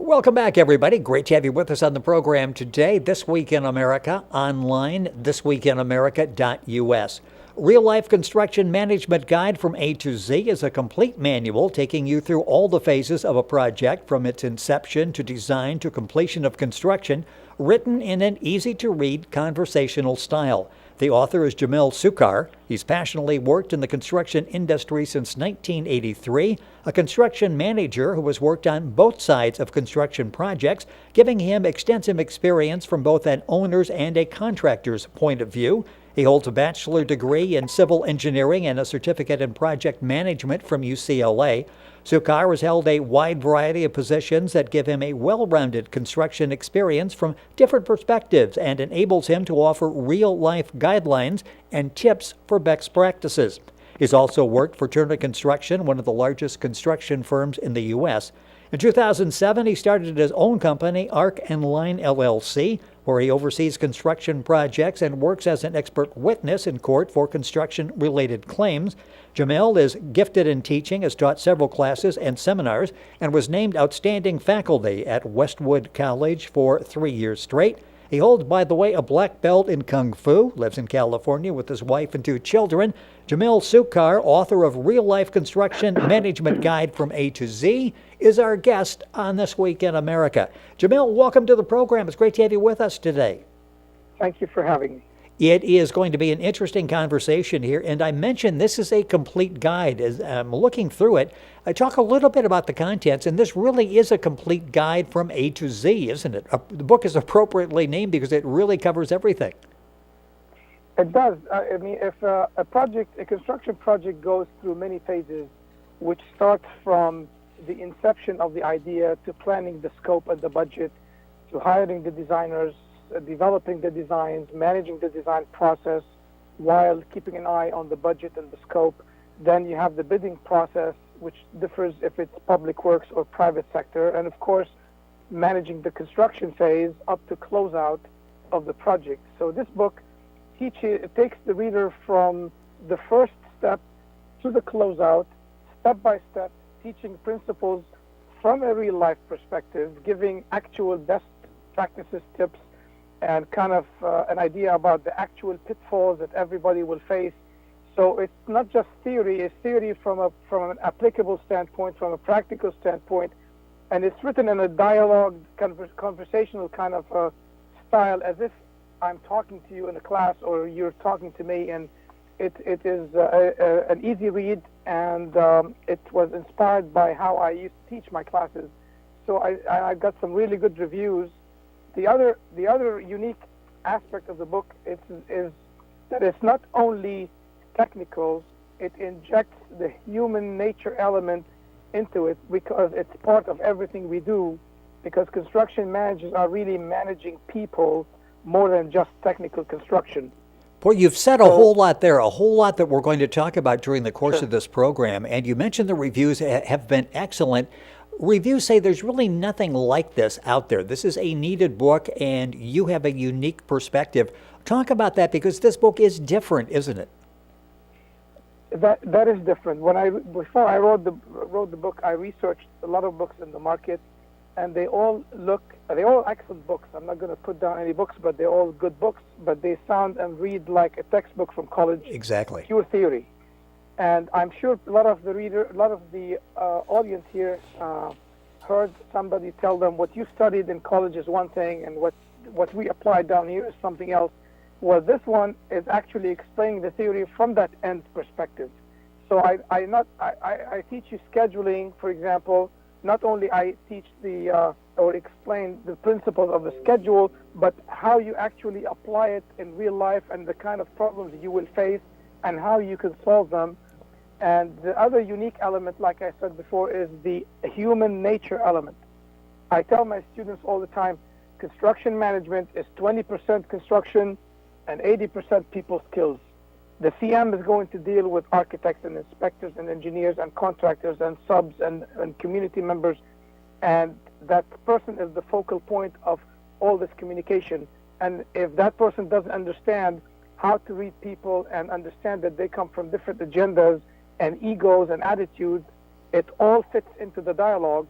Welcome back, everybody. Great to have you with us on the program today. This Week in America, online, thisweekinamerica.us. Real Life Construction Management Guide from A to Z is a complete manual taking you through all the phases of a project from its inception to design to completion of construction, written in an easy-to-read conversational style. The author is Jamil Soucar. He's passionately worked in the construction industry since 1983, a construction manager who has worked on both sides of construction projects, giving him extensive experience from both an owner's and a contractor's point of view. He holds a bachelor degree in civil engineering and a certificate in project management from UCLA. Soucar has held a wide variety of positions that give him a well-rounded construction experience from different perspectives and enables him to offer real-life guidelines and tips for best practices. He's also worked for Turner Construction, one of the largest construction firms in the U.S. In 2007, he started his own company, Arc & Line LLC, where he oversees construction projects and works as an expert witness in court for construction-related claims. Jamil is gifted in teaching, has taught several classes and seminars, and was named outstanding faculty at Westwood College for 3 years straight. He holds, by the way, a black belt in Kung Fu, lives in California with his wife and 2 children. Jamil Soucar, author of Real Life Construction Management Guide from A to Z, is our guest on This Week in America. Jamil, welcome to the program. It's great to have you with us today. Thank you for having me. It is going to be an interesting conversation here, and I mentioned this is a complete guide. As I'm looking through it, I talk a little bit about the contents, and this really is a complete guide from A to Z, isn't it? The book is appropriately named because it really covers everything. It does. I mean, if a construction project goes through many phases, which starts from the inception of the idea to planning the scope and the budget, to hiring the designers, developing the designs, managing the design process while keeping an eye on the budget and the scope. Then you have the bidding process, which differs if it's public works or private sector. And of course, managing the construction phase up to closeout of the project. So this book takes the reader from the first step to the closeout, step by step, teaching principles from a real life perspective, giving actual best practices, tips, and kind of an idea about the actual pitfalls that everybody will face. So it's not just theory, it's theory from an applicable standpoint, from a practical standpoint, and it's written in a dialogue, conversational kind of style, as if I'm talking to you in a class or you're talking to me, and it is an easy read, and it was inspired by how I used to teach my classes. So I got some really good reviews. The other unique aspect of the book is that it's not only technical, it injects the human nature element into it because it's part of everything we do, because construction managers are really managing people more than just technical construction. Boy, you've said a whole lot there, a whole lot that we're going to talk about during the course Sure. of this program. And you mentioned the reviews have been excellent. Reviews say there's really nothing like this out there. This is a needed book, and you have a unique perspective. Talk about that, because this book is different, isn't it? That is different. Before I wrote the book, I researched a lot of books in the market, and they're all excellent books. I'm not going to put down any books, but they're all good books, but they sound and read like a textbook from college. Exactly. Pure theory. And I'm sure a lot of the audience here heard somebody tell them what you studied in college is one thing, and what we applied down here is something else. Well, this one is actually explaining the theory from that end perspective. So I teach you scheduling, for example. Not only I teach or explain the principles of the schedule, but how you actually apply it in real life and the kind of problems you will face and how you can solve them. And the other unique element, like I said before, is the human nature element. I tell my students all the time, construction management is 20% construction and 80% people skills. The CM is going to deal with architects and inspectors and engineers and contractors and subs and community members, and that person is the focal point of all this communication. And if that person doesn't understand how to read people and understand that they come from different agendas and egos and attitudes, it all fits into the dialogue.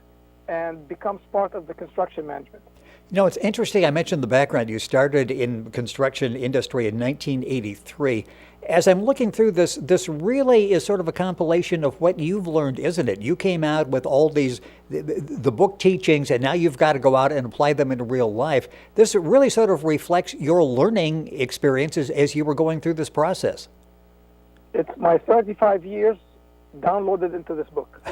and becomes part of the construction management. You know, it's interesting. I mentioned the background. You started in construction industry in 1983. As I'm looking through this, this really is sort of a compilation of what you've learned, isn't it? You came out with all these, the book teachings, and now you've got to go out and apply them in real life. This really sort of reflects your learning experiences as you were going through this process. It's my 35 years downloaded into this book.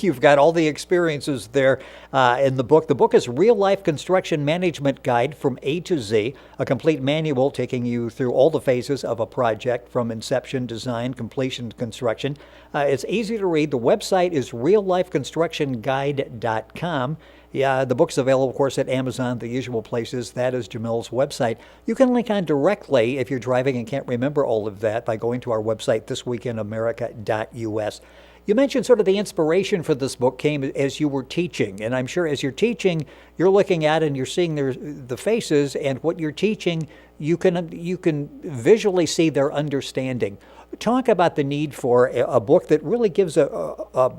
You've got all the experiences there in the book. The book is Real Life Construction Management Guide from A to Z, a complete manual taking you through all the phases of a project from inception, design, completion, construction. It's easy to read. The website is reallifeconstructionguide.com. Yeah, the book's available, of course, at Amazon, the usual places. That is Jamil's website. You can link on directly if you're driving and can't remember all of that by going to our website, thisweekinamerica.us. You mentioned sort of the inspiration for this book came as you were teaching, and I'm sure as you're teaching, you're looking at and you're seeing the faces, and what you're teaching, you can visually see their understanding. Talk about the need for a book that really gives a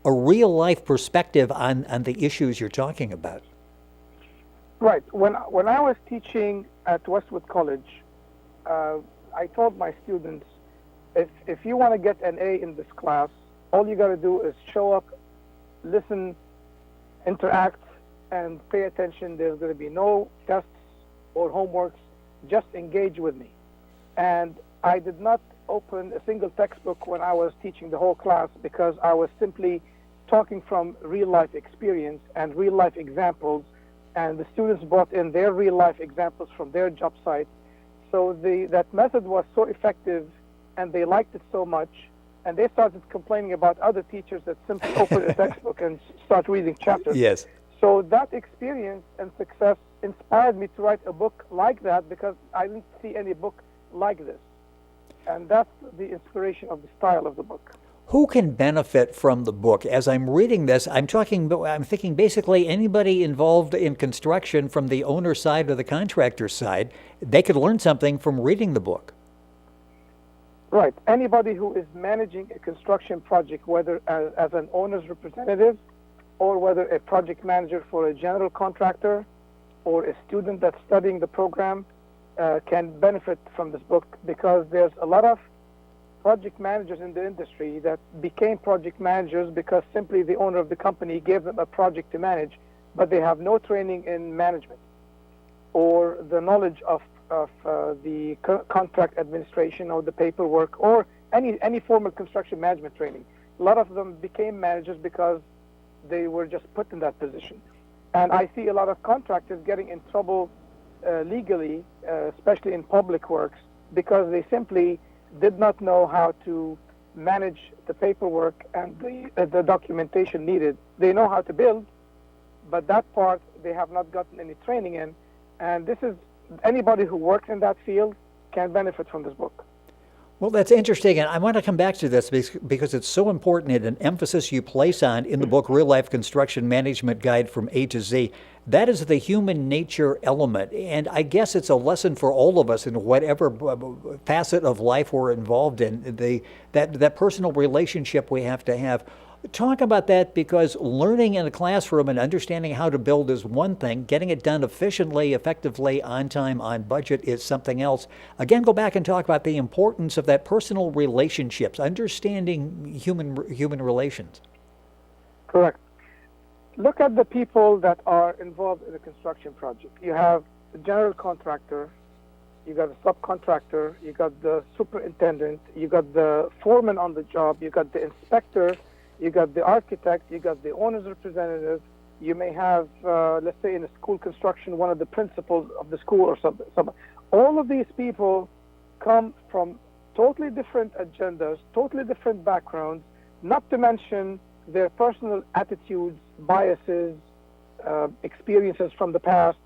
real-life perspective on the issues you're talking about. Right. When I was teaching at Westwood College, I told my students, if you want to get an A in this class, all you got to do is show up, listen, interact, and pay attention. There's going to be no tests or homeworks. Just engage with me. And I did not open a single textbook when I was teaching the whole class because I was simply talking from real-life experience and real-life examples, and the students brought in their real-life examples from their job sites. So that method was so effective, and they liked it so much, and they started complaining about other teachers that simply open a textbook and start reading chapters. Yes. So that experience and success inspired me to write a book like that because I didn't see any book like this. And that's the inspiration of the style of the book. Who can benefit from the book? As I'm reading this, I'm thinking basically anybody involved in construction from the owner side or the contractor side, they could learn something from reading the book. Right. Anybody who is managing a construction project, whether as an owner's representative or whether a project manager for a general contractor or a student that's studying the program, can benefit from this book because there's a lot of project managers in the industry that became project managers because simply the owner of the company gave them a project to manage, but they have no training in management or the knowledge of the contract administration or the paperwork or any formal construction management training. A lot of them became managers because they were just put in that position. And I see a lot of contractors getting in trouble legally, especially in public works, because they simply did not know how to manage the paperwork and the documentation needed. They know how to build, but that part they have not gotten any training in. And this is anybody who works in that field can benefit from this book. Well, that's interesting, and I want to come back to this because it's so important and an emphasis you place on in the book, Real Life Construction Management Guide from A to Z. That is the human nature element, and I guess it's a lesson for all of us in whatever facet of life we're involved in, that personal relationship we have to have. Talk about that, because learning in a classroom and understanding how to build is one thing. Getting it done efficiently, effectively, on time, on budget is something else. Again, go back and talk about the importance of that personal relationships, understanding human relations. Correct. Look at the people that are involved in a construction project. You have the general contractor, you got the subcontractor, you got the superintendent, you got the foreman on the job, you got the inspector, you got the architect, you got the owner's representative, you may have, let's say in a school construction, one of the principals of the school or something. All of these people come from totally different agendas, totally different backgrounds, not to mention their personal attitudes, biases, experiences from the past.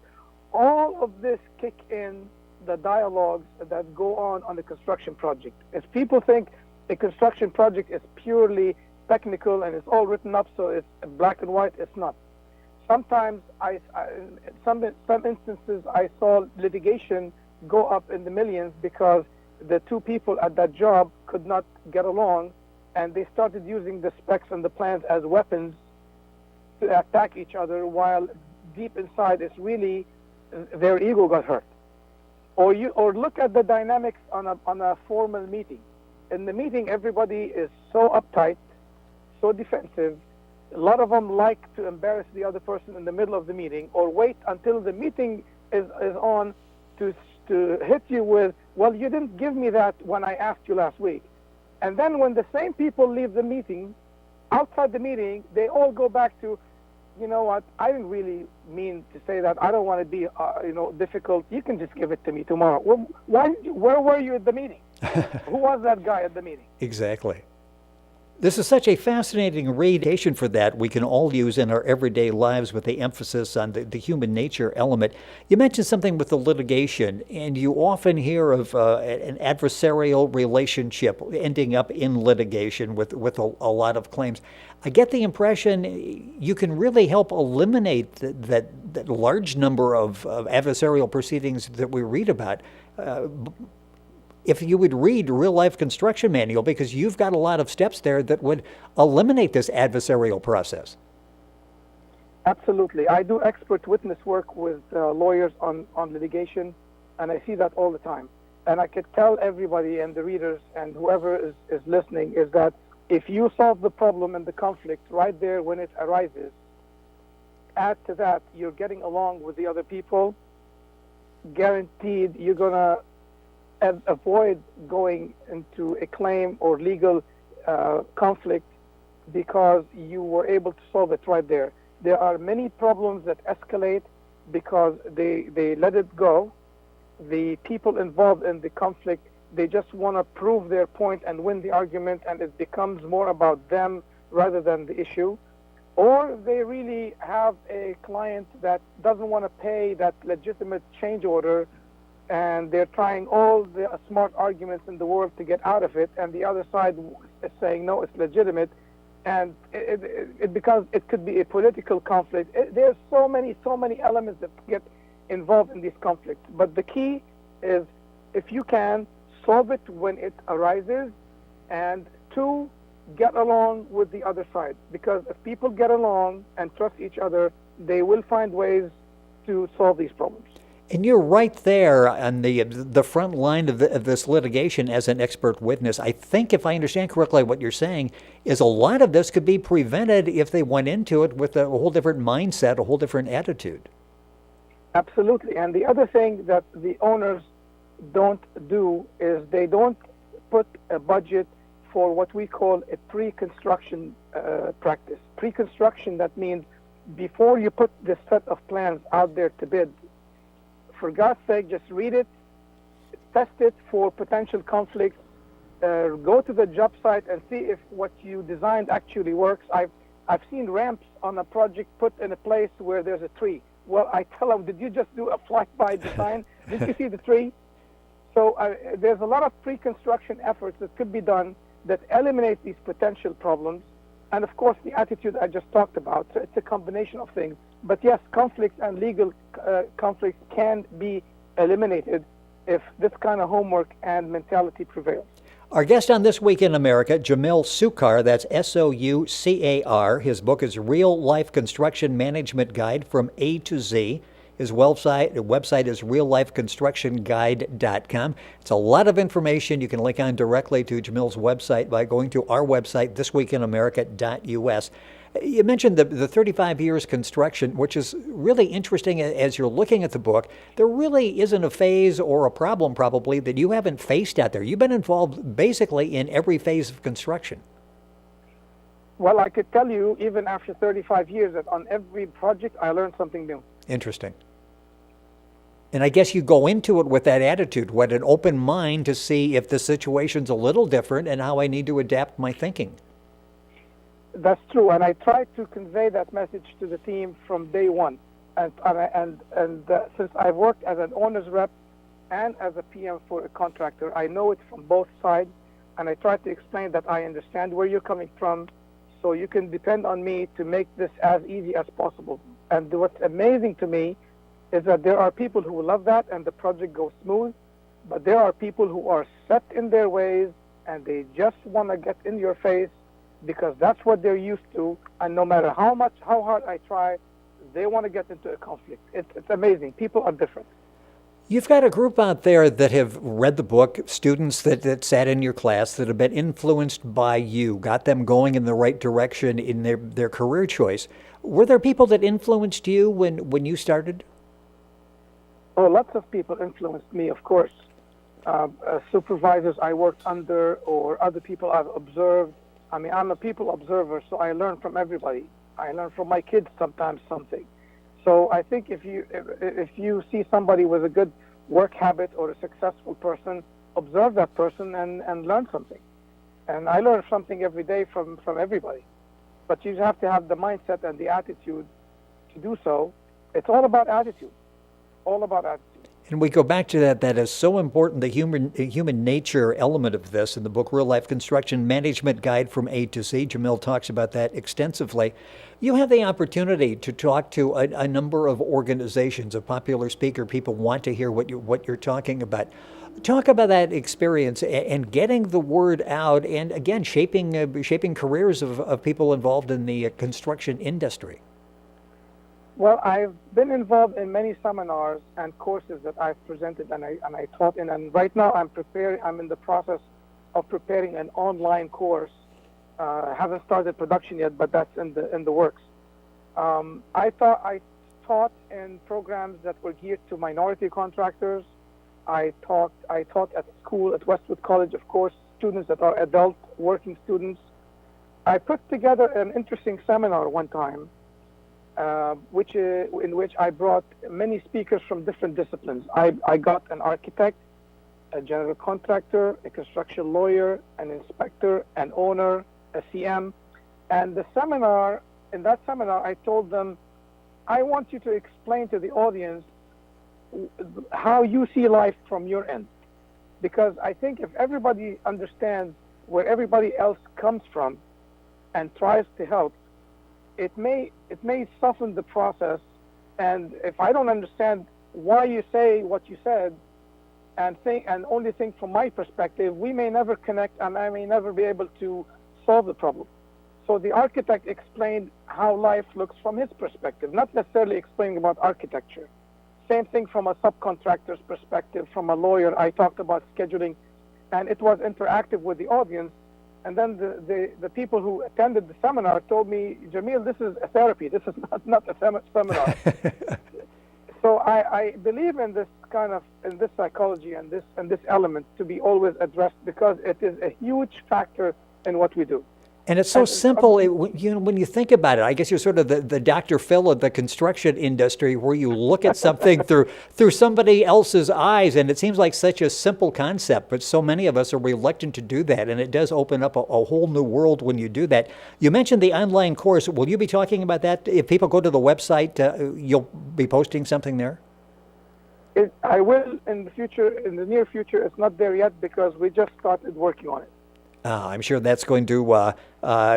All of this kick in the dialogues that go on the construction project. If people think a construction project is purely technical and it's all written up so it's black and white, it's not. Sometimes in some instances I saw litigation go up in the millions because the two people at that job could not get along and they started using the specs and the plans as weapons to attack each other, while deep inside it's really their ego got hurt. Or look at the dynamics on a formal meeting. In the meeting, everybody is so uptight, so defensive. A lot of them like to embarrass the other person in the middle of the meeting, or wait until the meeting is on to hit you with, well, you didn't give me that when I asked you last week. And then when the same people leave the meeting, outside the meeting, they all go back to, you know what, I didn't really mean to say that. I don't want to be, difficult. You can just give it to me tomorrow. Well, where were you at the meeting? Who was that guy at the meeting? Exactly. This is such a fascinating readation for that we can all use in our everyday lives with the emphasis on the human nature element. You mentioned something with the litigation, and you often hear of an adversarial relationship ending up in litigation with a lot of claims. I get the impression you can really help eliminate that large number of adversarial proceedings that we read about. If you would read Real Life Construction Manual, because you've got a lot of steps there that would eliminate this adversarial process. Absolutely. I do expert witness work with lawyers on litigation, and I see that all the time. And I could tell everybody and the readers and whoever is listening is that if you solve the problem and the conflict right there when it arises, add to that you're getting along with the other people, guaranteed you're going to avoid going into a claim or legal conflict because you were able to solve it right there. There are many problems that escalate because they let it go. The people involved in the conflict, they just want to prove their point and win the argument, and it becomes more about them rather than the issue. Or they really have a client that doesn't want to pay that legitimate change order, and they're trying all the smart arguments in the world to get out of it, and the other side is saying, no, it's legitimate, and because it could be a political conflict. There's so many elements that get involved in these conflicts. But the key is, if you can, solve it when it arises, and two, get along with the other side. Because if people get along and trust each other, they will find ways to solve these problems. And you're right there on the front line of this litigation as an expert witness. I think, if I understand correctly, what you're saying is a lot of this could be prevented if they went into it with a whole different mindset, a whole different attitude. Absolutely. And the other thing that the owners don't do is they don't put a budget for what we call a pre-construction practice. Pre-construction, that means before you put this set of plans out there to bid, for God's sake, just read it, test it for potential conflicts, go to the job site and see if what you designed actually works. I've seen ramps on a project put in a place where there's a tree. Well, I tell them, did you just do a fly-by design? Did you see the tree? So there's a lot of pre-construction efforts that could be done that eliminate these potential problems. And of course, the attitude I just talked about. So it's a combination of things. But yes, conflicts and legal conflicts can be eliminated if this kind of homework and mentality prevails. Our guest on This Week in America, Jamil Soucar, that's Soucar. His book is Real Life Construction Management Guide from A to Z. His website is reallifeconstructionguide.com. It's a lot of information. You can link on directly to Jamil's website by going to our website, thisweekinamerica.us. You mentioned the 35 years construction, which is really interesting as you're looking at the book. There really isn't a phase or a problem probably that you haven't faced out there. You've been involved basically in every phase of construction. Well, I could tell you, even after 35 years, that on every project I learned something new. Interesting. And I guess you go into it with that attitude, with an open mind to see if the situation's a little different and how I need to adapt my thinking. That's true, and I try to convey that message to the team from day one. And since I've worked as an owner's rep and as a PM for a contractor, I know it from both sides, and I try to explain that I understand where you're coming from, so you can depend on me to make this as easy as possible. And what's amazing to me is that there are people who love that and the project goes smooth, but there are people who are set in their ways and they just want to get in your face because that's what they're used to, and no matter how hard I try, they want to get into a conflict. It's amazing. People are different. You've got a group out there that have read the book, students that sat in your class that have been influenced by you, got them going in the right direction in their career choice. Were there people that influenced you when you started? Oh, lots of people influenced me, of course. Supervisors I worked under or other people I've observed. I mean, I'm a people observer, so I learn from everybody. I learn from my kids sometimes something. So I think if you see somebody with a good work habit or a successful person, observe that person and learn something. And I learn something every day from everybody. But you have to have the mindset and the attitude to do so. It's all about attitude. All about attitude. And we go back to that is so important, the human nature element of this in the book, Real Life Construction Management Guide from A to Z. Jamil talks about that extensively. You have the opportunity to talk to a number of organizations, a popular speaker. People want to hear what you're talking about. Talk about that experience and getting the word out and, again, shaping careers of people involved in the construction industry. Well, I've been involved in many seminars and courses that I've presented and I taught in, and right now I'm in the process of preparing an online course. Haven't started production yet, but that's in the works. I taught in programs that were geared to minority contractors. I taught at school at Westwood College, of course, students that are adult working students. I put together an interesting seminar one time, in which I brought many speakers from different disciplines. I got an architect, a general contractor, a construction lawyer, an inspector, an owner, a CM. And in that seminar, I told them, I want you to explain to the audience how you see life from your end. Because I think if everybody understands where everybody else comes from and tries to help, it may soften the process. And if I don't understand why you say what you said and only think from my perspective, we may never connect and I may never be able to solve the problem. So the architect explained how life looks from his perspective, not necessarily explaining about architecture. Same thing from a subcontractor's perspective. From a lawyer, I talked about scheduling, and it was interactive with the audience. And then the people who attended the seminar told me, Jamil, this is a therapy. This is not a seminar. So I believe in this psychology and this element to be always addressed because it is a huge factor in what we do. And it's so simple. When you think about it, I guess you're sort of the Dr. Phil of the construction industry, where you look at something through somebody else's eyes, and it seems like such a simple concept, but so many of us are reluctant to do that, and it does open up a whole new world when you do that. You mentioned the online course. Will you be talking about that? If people go to the website, you'll be posting something there? I will in the near future. It's not there yet because we just started working on it. I'm sure that's going to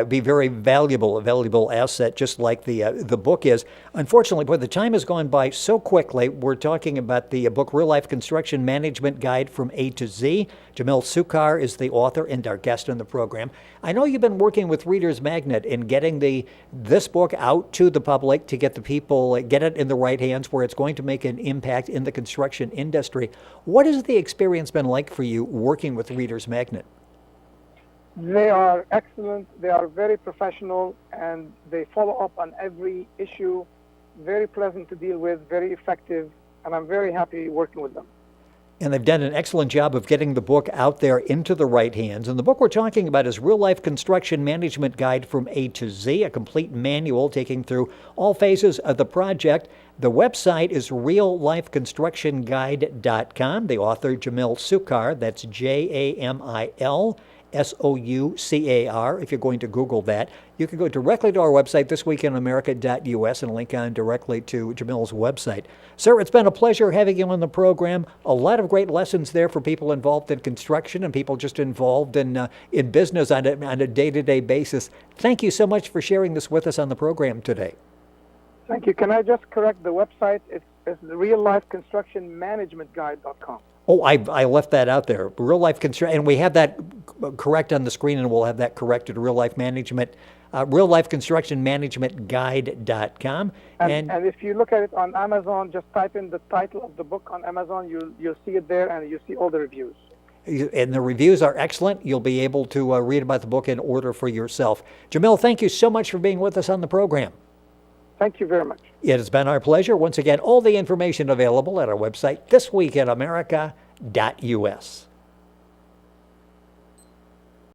be very valuable, a valuable asset, just like the book is. Unfortunately, boy, the time has gone by so quickly. We're talking about the book, Real Life Construction Management Guide from A to Z. Jamil Soucar is the author and our guest on the program. I know you've been working with Reader's Magnet in getting this book out to the public to get the people, get it in the right hands where it's going to make an impact in the construction industry. What has the experience been like for you working with Reader's Magnet? They are excellent. They are very professional, and they follow up on every issue. Very pleasant to deal with, very effective, and I'm very happy working with them. And they've done an excellent job of getting the book out there into the right hands. And the book we're talking about is Real Life Construction Management Guide from A to Z, a complete manual taking through all phases of the project. The website is reallifeconstructionguide.com. The author, Jamil Soucar, that's Jamil Soucar. If you're going to Google that, you can go directly to our website, thisweekinamerica.us, and link on directly to Jamil's website. Sir, it's been a pleasure having you on the program. A lot of great lessons there for people involved in construction and people just involved in business on a day-to-day basis. Thank you so much for sharing this with us on the program today. Thank you. Can I just correct the website? It's reallifeconstructionmanagementguide.com. Oh, I left that out there. Real life construction, and we have that correct on the screen, and we'll have that corrected. Real life management, real life construction management guide.com. And if you look at it on Amazon, just type in the title of the book on Amazon. You'll see it there, and you see all the reviews. And the reviews are excellent. You'll be able to read about the book and order for yourself. Jamil, thank you so much for being with us on the program. Thank you very much. It has been our pleasure. Once again, all the information available at our website, thisweekinamerica.us.